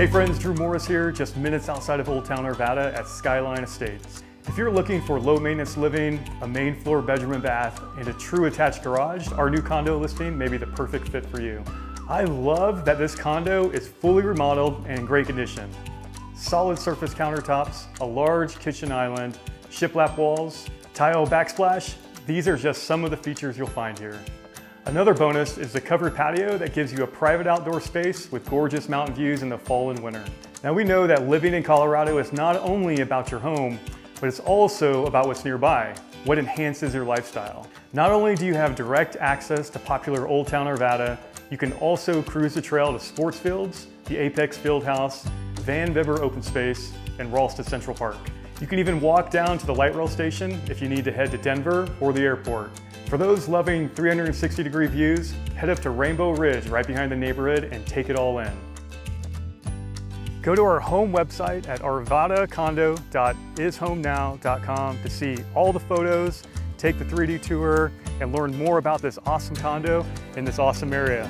Hey friends, Drew Morris here, just minutes outside of Olde Town Arvada at Skyline Estates. If you're looking for low maintenance living, a main floor bedroom and bath, and a true attached garage, our new condo listing may be the perfect fit for you. I love that this condo is fully remodeled and in great condition. Solid surface countertops, a large kitchen island, shiplap walls, tile backsplash. These are just some of the features you'll find here. Another bonus is the covered patio that gives you a private outdoor space with gorgeous mountain views in the fall and winter. Now we know that living in Colorado is not only about your home, but it's also about what's nearby, what enhances your lifestyle. Not only do you have direct access to popular Olde Town Arvada, you can also cruise the trail to sports fields, the Apex Fieldhouse, Bibber Open Space, and Ralston Central Park. You can even walk down to the light rail station if you need to head to Denver or the airport. For those loving 360-degree views, head up to Rainbow Ridge right behind the neighborhood and take it all in. Go to our home website at arvadacondo.ishomenow.com to see all the photos, take the 3D tour, and learn more about this awesome condo in this awesome area.